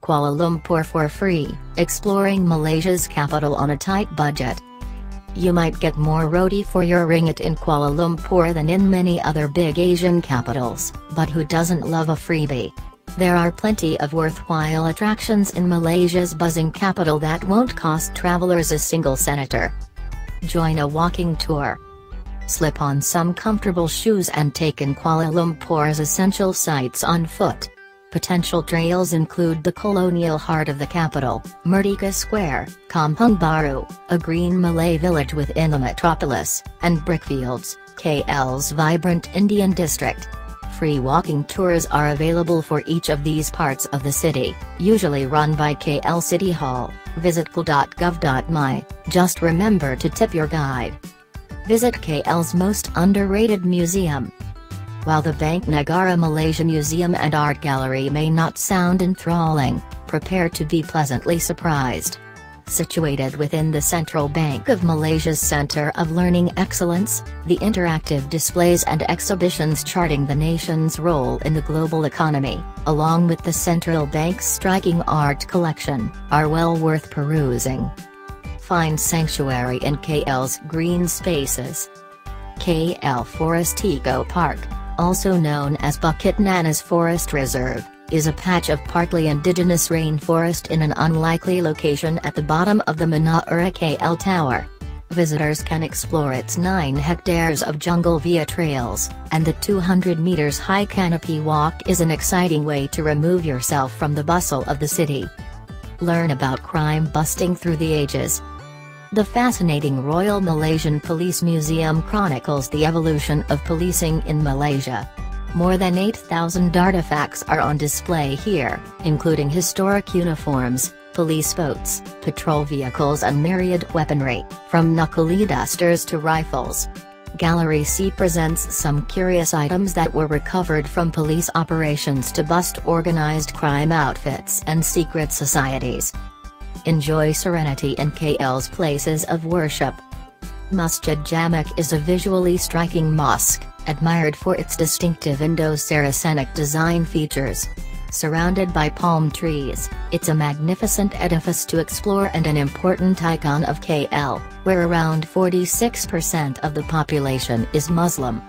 Kuala Lumpur for free, exploring Malaysia's capital on a tight budget. You might get more roti for your ringgit in Kuala Lumpur than in many other big Asian capitals, but who doesn't love a freebie? There are plenty of worthwhile attractions in Malaysia's buzzing capital that won't cost travelers a single senator. Join a walking tour. Slip on some comfortable shoes and take in Kuala Lumpur's essential sights on foot. Potential trails include the colonial heart of the capital, Merdeka Square, Kampung Baru, a green Malay village within the metropolis, and Brickfields, KL's vibrant Indian district. Free walking tours are available for each of these parts of the city, usually run by KL City Hall. Visit kl.gov.my, just remember to tip your guide. Visit KL's most underrated museum. While the Bank Negara Malaysia Museum and Art Gallery may not sound enthralling, prepare to be pleasantly surprised. Situated within the Central Bank of Malaysia's Centre of Learning Excellence, the interactive displays and exhibitions charting the nation's role in the global economy, along with the central bank's striking art collection, are well worth perusing. Find sanctuary in KL's green spaces. KL Forest Eco Park, also known as Bukit Nanas Forest Reserve, is a patch of partly indigenous rainforest in an unlikely location at the bottom of the Menara KL Tower. Visitors can explore its 9 hectares of jungle via trails, and the 200 meters high canopy walk is an exciting way to remove yourself from the bustle of the city. Learn about crime busting through the ages. The fascinating Royal Malaysian Police Museum chronicles the evolution of policing in Malaysia. More than 8,000 artifacts are on display here, including historic uniforms, police boats, patrol vehicles and myriad weaponry, from knuckly dusters to rifles. Gallery C presents some curious items that were recovered from police operations to bust organized crime outfits and secret societies. Enjoy serenity in KL's places of worship. Masjid Jamek is a visually striking mosque, admired for its distinctive Indo-Saracenic design features. Surrounded by palm trees, it's a magnificent edifice to explore and an important icon of KL, where around 46% of the population is Muslim.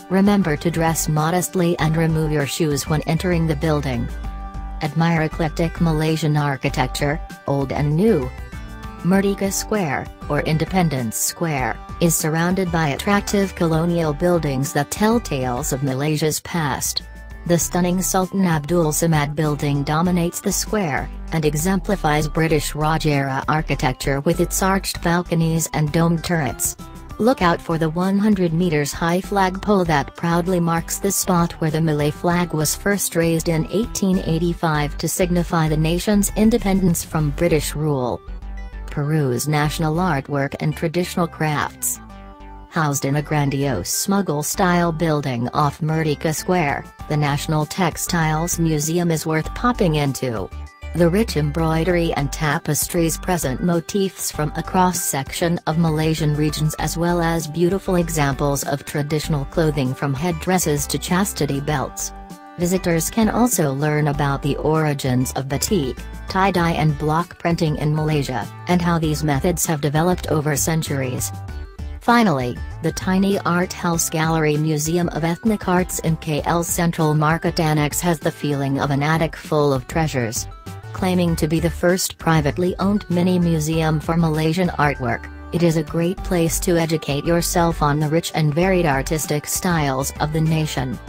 Remember to dress modestly and remove your shoes when entering the building. Admire eclectic Malaysian architecture, old and new. Merdeka Square, or Independence Square, is surrounded by attractive colonial buildings that tell tales of Malaysia's past. The stunning Sultan Abdul Samad building dominates the square, and exemplifies British Raj-era architecture with its arched balconies and domed turrets. Look out for the 100 meters high flagpole that proudly marks the spot where the Malay flag was first raised in 1885 to signify the nation's independence from British rule. Peruse national artwork and traditional crafts. Housed in a grandiose Mughal-style building off Merdeka Square, the National Textiles Museum is worth popping into. The rich embroidery and tapestries present motifs from a cross-section of Malaysian regions as well as beautiful examples of traditional clothing from headdresses to chastity belts. Visitors can also learn about the origins of batik, tie-dye and block printing in Malaysia, and how these methods have developed over centuries. Finally, the tiny Art House Gallery Museum of Ethnic Arts in KL's Central Market Annex has the feeling of an attic full of treasures. Claiming to be the first privately owned mini-museum for Malaysian artwork, it is a great place to educate yourself on the rich and varied artistic styles of the nation.